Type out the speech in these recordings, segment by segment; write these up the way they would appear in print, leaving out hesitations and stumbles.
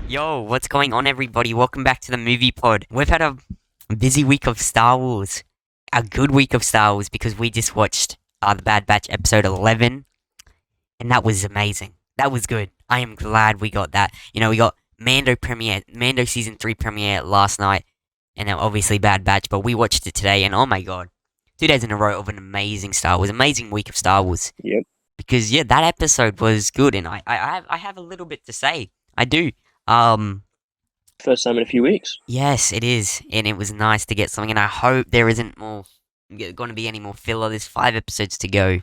Yo, what's going on, everybody? Welcome back to the movie pod. We've had a busy week of Star Wars, a good week of Star Wars because we just watched the Bad Batch episode 11, and that was amazing. That was good. I am glad we got that. We got Mando season 3 premiere last night, and then obviously Bad Batch, but we watched it today, and oh my god, 2 days in a row of an amazing Star Wars, amazing week of Star Wars. Yep. Because yeah, that episode was good, and I have a little bit to say. I do. Um, First time in a few weeks. Yes, it is, and it was nice to get something. And I hope there isn't going to be any more filler. There's 5 episodes to go.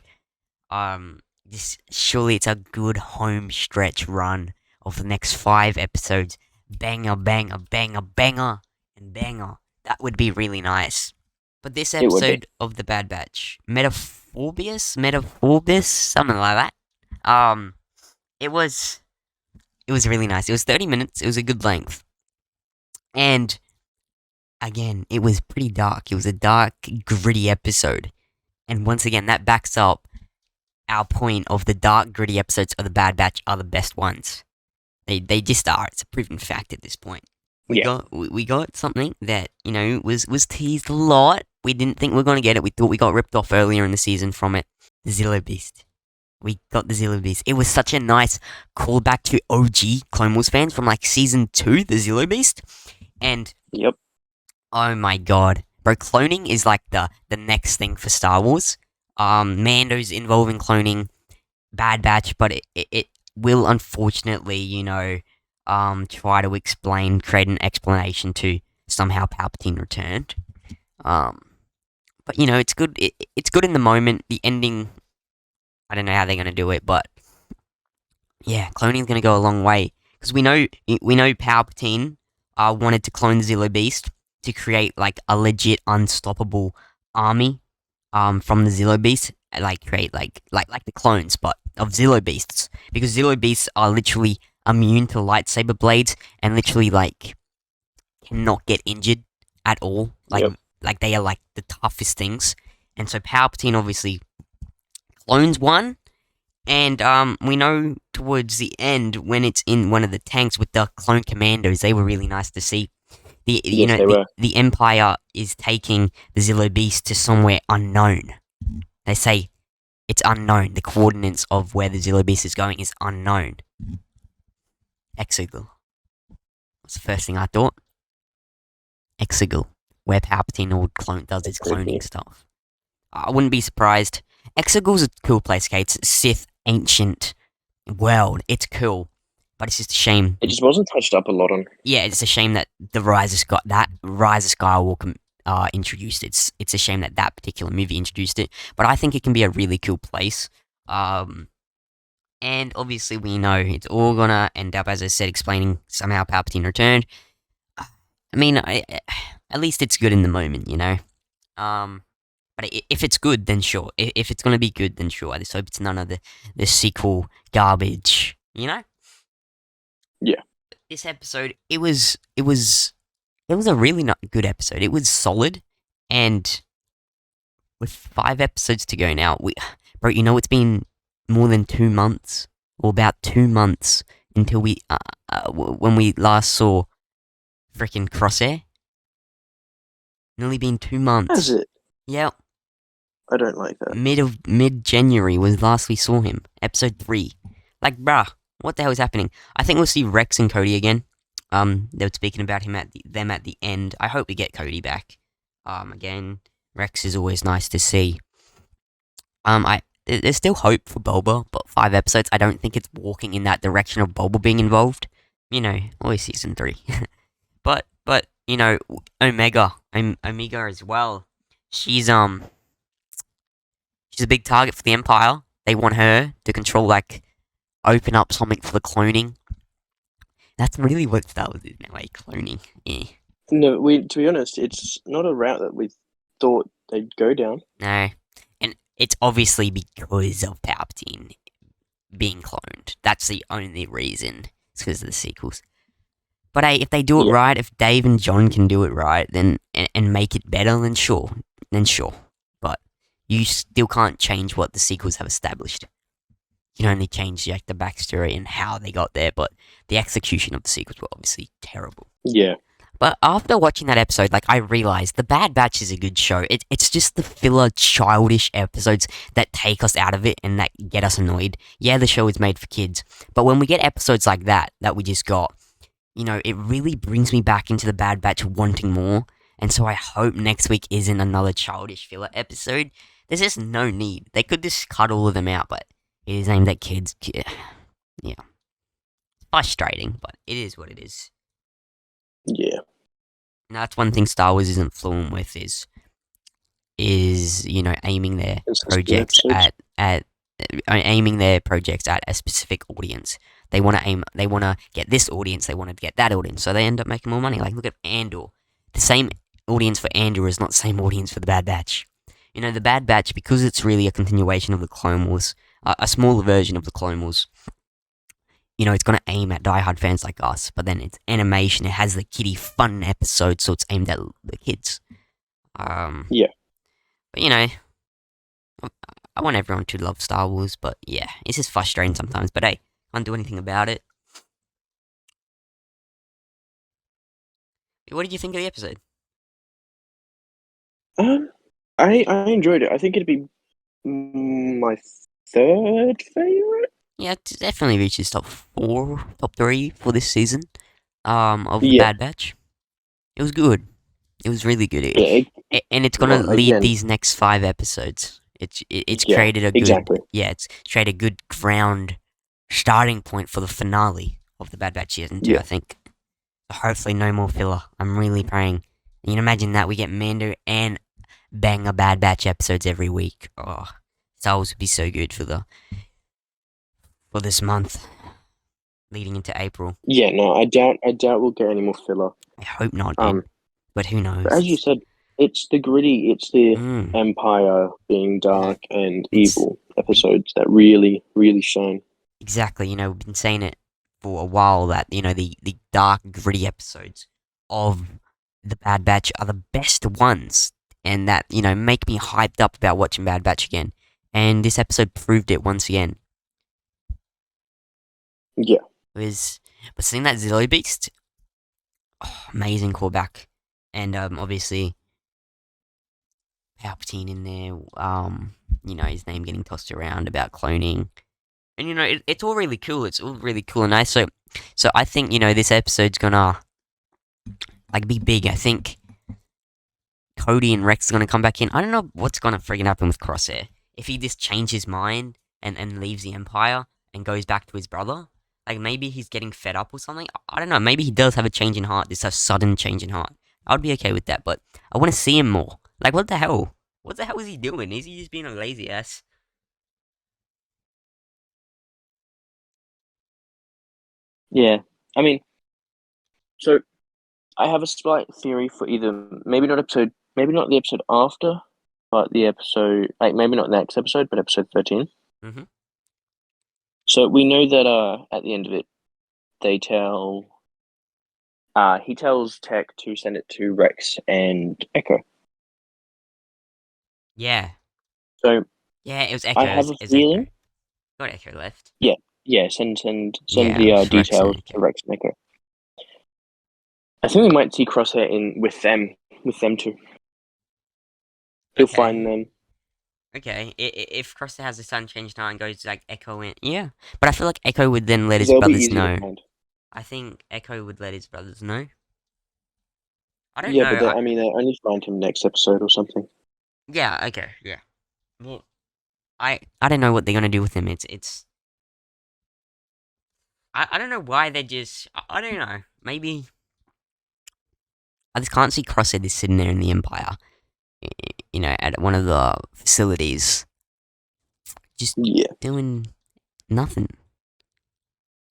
This surely it's a good home stretch run of the next 5 episodes. Banger, banger, banger, banger, and banger. That would be really nice. But this It would be. episode of the Bad Batch, Metaphorbus, something like that. It was really nice. It was 30 minutes. It was a good length. And again, it was pretty dark. It was a dark, gritty episode. And once again, that backs up our point of the dark, gritty episodes of the Bad Batch are the best ones. They just are. It's a proven fact at this point. We got something that, was teased a lot. We didn't think we were going to get it. We thought we got ripped off earlier in the season from it. The ZILLO Beast. We got the ZILLO Beast. It was such a nice callback to OG Clone Wars fans from like season 2, the ZILLO Beast. And Yep. oh my god, bro, cloning is like the next thing for Star Wars. Mando's involving cloning, Bad Batch, but it will unfortunately, try to create an explanation to somehow Palpatine returned. But it's good. It's good in the moment. The ending, I don't know how they're gonna do it, but yeah, cloning's gonna go a long way because we know Palpatine wanted to clone the ZILLO Beast to create like a legit unstoppable army from the ZILLO Beast, like create like the clones but of ZILLO Beasts, because ZILLO Beasts are literally immune to lightsaber blades and literally like cannot get injured at all. Like they are like the toughest things. And so Palpatine obviously clones one. And we know towards the end when it's in one of the tanks with the clone commandos, they were really nice to see. The Empire is taking the ZILLO Beast to somewhere unknown. They say it's unknown. The coordinates of where the ZILLO Beast is going is unknown. Exegol. That's the first thing I thought. Exegol, where Palpatine does his cloning stuff. I wouldn't be surprised. Exegol's a cool place, okay? It's Sith ancient world. It's cool, but it's just a shame. It just wasn't touched up a lot on. Yeah, it's a shame that Rise of Skywalker introduced it. It's a shame that particular movie introduced it, but I think it can be a really cool place. And obviously we know it's all gonna end up, as I said, explaining somehow Palpatine returned. I mean, at least it's good in the moment, But if it's good, then sure. If it's gonna be good, then sure. I just hope it's none of the sequel garbage, Yeah. This episode, it was a really good episode. It was solid, and with 5 episodes to go now, bro, it's been more than 2 months, or about 2 months until when we last saw freaking Crosshair. Nearly been 2 months. Has it? Yeah. I don't like that. Mid-January was last we saw him. Episode 3. Like, bruh, what the hell is happening? I think we'll see Rex and Cody again. They were speaking about them at the end. I hope we get Cody back. Again, Rex is always nice to see. There's still hope for Boba, but 5 episodes, I don't think it's walking in that direction of Boba being involved. Always season 3. but Omega as well. She's a big target for the Empire. They want her to control, open up something for the cloning. That's really what Star Wars is now, cloning. Yeah. No, to be honest, it's not a route that we thought they'd go down. No. And it's obviously because of Palpatine being cloned. That's the only reason. It's because of the sequels. But hey, if they do it right, if Dave and John can do it right, then and make it better, then sure. But you still can't change what the sequels have established. can only change like the backstory and how they got there, but the execution of the sequels were obviously terrible. Yeah. But after watching that episode, like, I realized The Bad Batch is a good show. It's just the filler, childish episodes that take us out of it and that get us annoyed. Yeah, the show is made for kids, but when we get episodes like that we just got, it really brings me back into The Bad Batch wanting more. And so I hope next week isn't another childish filler episode. There's just no need. They could just cut all of them out, but it is aimed at kids. Yeah. It's frustrating, but it is what it is. Yeah. And that's one thing Star Wars isn't fluent with is aiming their projects at aiming their projects at a specific audience. They want to get this audience, they want to get that audience, so they end up making more money. Like, look at Andor. The same audience for Andor is not the same audience for The Bad Batch. The Bad Batch, because it's really a continuation of the Clone Wars, a smaller version of the Clone Wars, it's going to aim at diehard fans like us, but then it's animation, it has the kiddie fun episodes, so it's aimed at the kids. Yeah. But, I want everyone to love Star Wars, but yeah, it's just frustrating sometimes, but hey, can't do anything about it. What did you think of the episode? I enjoyed it. I think it'd be my third favorite. Yeah, it definitely reaches top 3 for this season. Of The Bad Batch. It was good. It was really good. And it's gonna lead these next 5 episodes. It's created a good it's created a good ground starting point for the finale of The Bad Batch season 2. I think. Hopefully, no more filler. I'm really praying. You can imagine that we get Mando and Banger Bad Batch episodes every week. Oh, Star Wars would be so good for this month, leading into April. Yeah, no, I doubt we'll get any more filler. I hope not, dude. But who knows? But as you said, it's the gritty, it's the Empire being dark and evil episodes that really, really shine. Exactly. We've been saying it for a while that the dark, gritty episodes of The Bad Batch are the best ones, and that make me hyped up about watching Bad Batch again. And this episode proved it once again. Yeah. But seeing that ZILLO beast, amazing callback, and obviously Palpatine in there. His name getting tossed around about cloning, and it's all really cool. It's all really cool and nice. So I think this episode's gonna be big. I think Cody and Rex are gonna come back in. I don't know what's gonna friggin' happen with Crosshair. If he just changes his mind and leaves the Empire and goes back to his brother. Like, maybe he's getting fed up or something. I don't know. Maybe he does have a change in heart. This a sudden change in heart. I would be okay with that, but I want to see him more. Like, what the hell? What the hell is he doing? Is he just being a lazy ass? Yeah. I mean, so I have a slight theory for either maybe not the episode after, but the episode, like, maybe not next episode, but episode 13. Mm-hmm. So we know that at the end of it, he tells Tech to send it to Rex and Echo. Yeah. So yeah, it was Echo. I have a feeling. Got Echo left. Yeah. Send the details to Rex and Echo. I think we might see Crosshair in with them too. He'll find them. Okay, if Crosshair has a sudden change now and goes like Echo in, yeah. But I feel like Echo would then let his brothers know. I think Echo would let his brothers know. I don't know. Yeah, but they only find him next episode or something. Yeah. Okay. Yeah. Well, I don't know what they're gonna do with him. It's. I don't know why they just. I don't know. Maybe. I just can't see Crosshair just sitting there in the Empire. At one of the facilities, just doing nothing.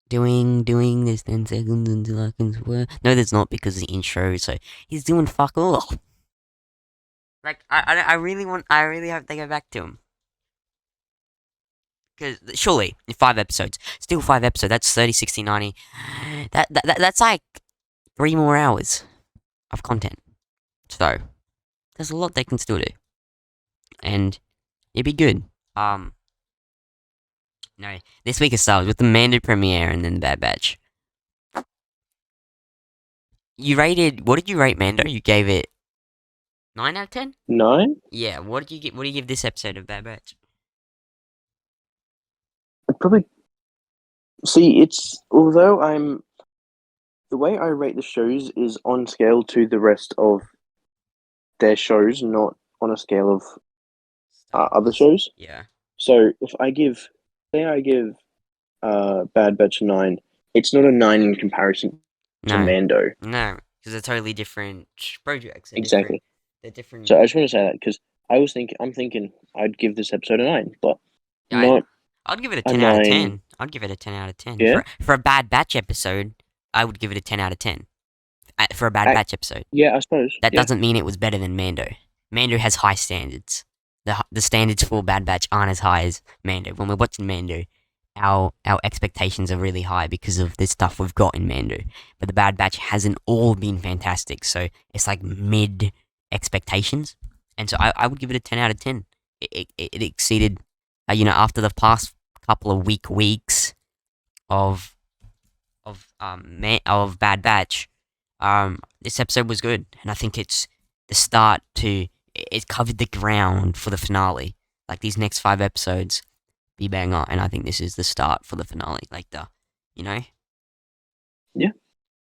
Doing this 10 seconds until I can swear. No, there's not, because of the intro, so he's doing fuck all. Like, I really hope they go back to him. Because, surely, in 5 episodes, still 5 episodes, that's 30, 60, 90. That's like 3 more hours of content. So, there's a lot they can still do. And it'd be good. No, this week it starts with the Mando premiere and then the Bad Batch. What did you rate Mando? You gave it 9 out of 10? 9? Yeah, what do you give this episode of Bad Batch? I'd probably see. It's although I'm the way I rate the shows is on scale to the rest of their shows, not on a scale of other shows. Yeah. So if I give, say, I give Bad Batch a 9, it's not a 9 in comparison to No. Mando. No, because they're totally different projects. Exactly. They're different. So I just want to say that because I'm thinking I'd give this episode a 9, but not I'd give it a a 10 out of 9. 10. I'd give it a 10 out of 10. Yeah? For a Bad Batch episode, I would give it a 10 out of 10. For a Bad Batch episode. Yeah, I suppose. That doesn't mean it was better than Mando. Mando has high standards. The standards for Bad Batch aren't as high as Mando. When we're watching Mando, our expectations are really high because of the stuff we've got in Mando. But the Bad Batch hasn't all been fantastic, so it's like mid expectations. And so I would give it a 10 out of 10. It exceeded, after the past couple of weeks of Bad Batch, this episode was good, and I think it's the start to. It covered the ground for the finale. Like these next 5 episodes, be banger, and I think this is the start for the finale. Like Yeah.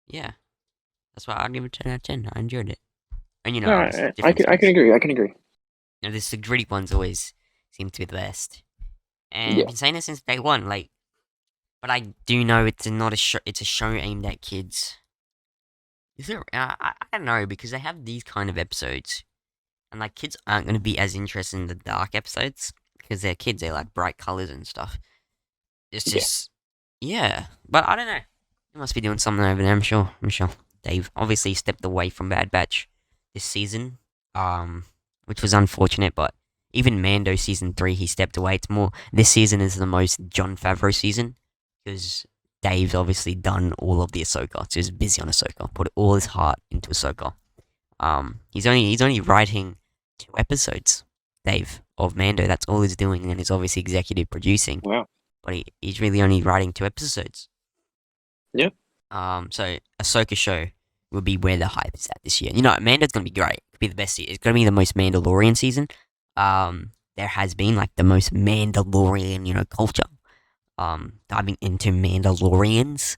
Yeah. That's why I'd give it 10 out of 10. I enjoyed it, and I can agree. I can agree. The gritty ones always seem to be the best, and Yeah. I've been saying this since day one. Like, but I do know it's not a show. It's a show aimed at kids. Is there? I don't know because they have these kind of episodes. And like kids aren't going to be as interested in the dark episodes because they're kids. They like bright colors and stuff. It's just yeah. But I don't know. They must be doing something over there. I'm sure. Dave obviously stepped away from Bad Batch this season, which was unfortunate. But even Mando season 3, he stepped away. It's more this season is the most Jon Favreau season because Dave's obviously done all of the Ahsoka. So he's busy on Ahsoka. Put all his heart into Ahsoka. He's only writing 2 episodes, Dave, of Mando. That's all he's doing, and he's obviously executive producing. Wow. But he's really only writing 2 episodes. Yep. So Ahsoka show will be where the hype is at this year. Mando's gonna be great. It'll be the best. It's gonna be the most Mandalorian season. There has been like the most Mandalorian, culture. Diving into Mandalorians.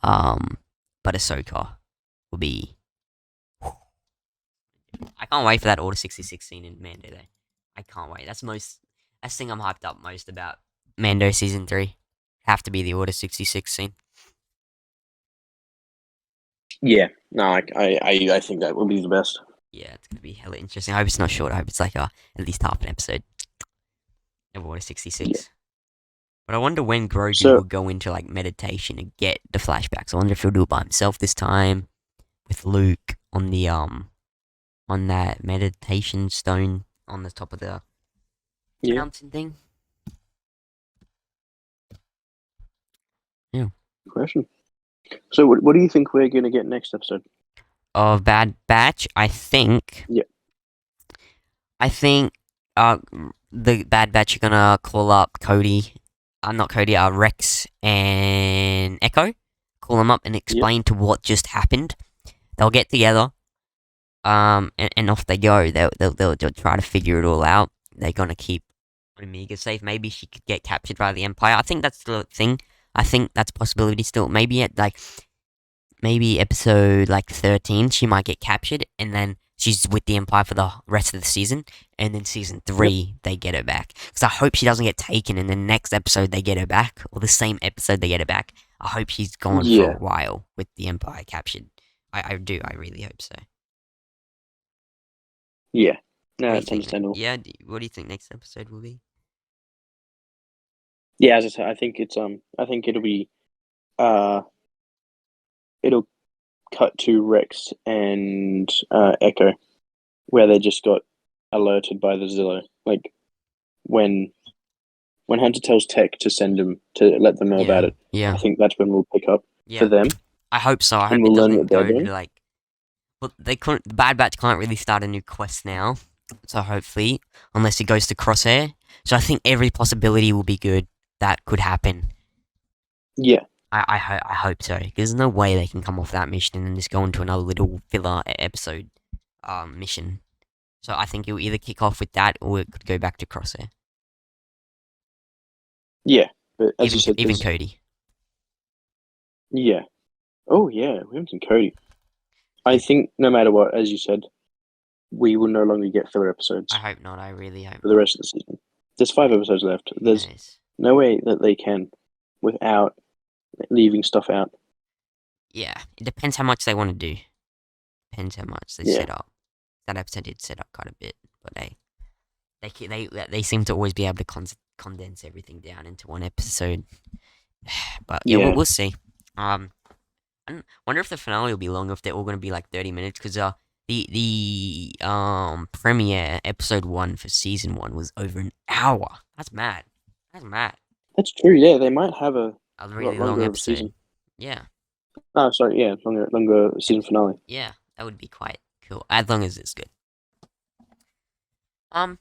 But Ahsoka will be. I can't wait for that Order 66 scene in Mando though. I can't wait. That's the thing I'm hyped up most about Mando season 3. Have to be the Order 66 scene. Yeah. No, I think that will be the best. Yeah, it's gonna be hella interesting. I hope it's not short. I hope it's like at least half an episode of Order 66. Yeah. But I wonder when Grogu will go into like meditation and get the flashbacks. I wonder if he'll do it by himself this time with Luke on the on that meditation stone on the top of the mountain thing. Yeah. Question. So what do you think we're going to get next episode? Of Bad Batch, I think... Yeah. I think the Bad Batch are going to call up Rex and Echo. Call them up and explain to what just happened. They'll get together. And off they go. They'll try to figure it all out. They're gonna keep Omega safe. Maybe she could get captured by the Empire. I think that's the thing. I think that's a possibility still. Maybe at episode 13, she might get captured, and then she's with the Empire for the rest of the season. And then season 3, they get her back. Because I hope she doesn't get taken, and the next episode they get her back, or the same episode they get her back. I hope she's gone for a while with the Empire captured. I do. I really hope so. Yeah, no, that's understandable. Yeah, what do you think next episode will be? Yeah, as I said, I think it'll be, it'll cut to Rex and Echo, where they just got alerted by the ZILLO. Like when Hunter tells Tech to send him to let them know about it. Yeah, I think that's when we'll pick up for them. I hope so. I hope it doesn't go to well, they couldn't. The Bad Batch can't really start a new quest now, so hopefully, unless he goes to Crosshair. So I think every possibility will be good. that could happen. Yeah. I hope so. There's no way they can come off that mission and just go into another little filler episode mission. So I think it'll either kick off with that or it could go back to Crosshair. Yeah. But as you said, Even Cody. Yeah. Oh yeah, we haven't seen Cody. I think no matter what, as you said, we will no longer get filler episodes I hope not. I really hope. for the rest of the season. There's 5 episodes left. There's no way that they can without leaving stuff out. Yeah, it depends how much they want to do. Depends how much they set up. That episode did set up quite a bit, but they seem to always be able to condense everything down into one episode. But yeah, we'll see. I wonder if the finale will be long, if they're all going to be like 30 minutes, because the premiere episode 1 for season 1 was over an hour. That's mad. That's true. Yeah, they might have a really long episode. Season. Yeah. Oh, sorry. Yeah, longer season finale. Yeah, that would be quite cool, as long as it's good. But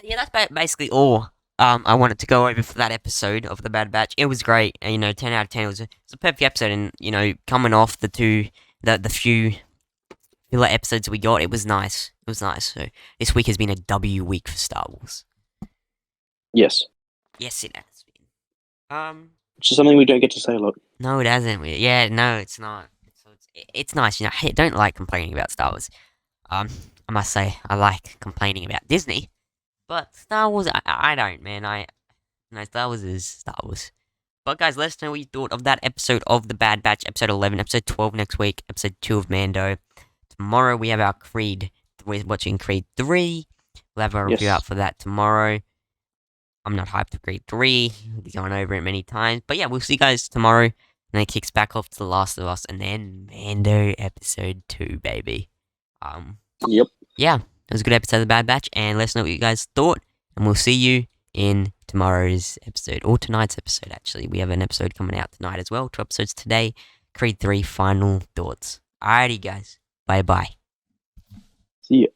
yeah, that's basically all. I wanted to go over for that episode of The Bad Batch. It was great, and 10 out of 10. It was a perfect episode, and coming off the few filler episodes we got, it was nice. So this week has been a W week for Star Wars. Yes, it has been. Which is something we don't get to say a lot. No, it hasn't. Yeah, no, it's not. It's nice, I don't like complaining about Star Wars. I must say, I like complaining about Disney. But Star Wars, I don't, man. Star Wars is Star Wars. But guys, let us know what you thought of that episode of The Bad Batch, episode 11, episode 12 next week, episode 2 of Mando. Tomorrow we have our Creed. We're watching Creed 3. We'll have a review out for that tomorrow. I'm not hyped for Creed 3. We've gone over it many times. But yeah, we'll see you guys tomorrow. And then it kicks back off to The Last of Us. And then Mando episode 2, baby. Yep. Yeah, it was a good episode of The Bad Batch. And let us know what you guys thought. And we'll see you in tomorrow's episode. Or tonight's episode, actually. We have an episode coming out tonight as well. 2 episodes today. Creed 3 final thoughts. Alrighty, guys. Bye-bye. See ya.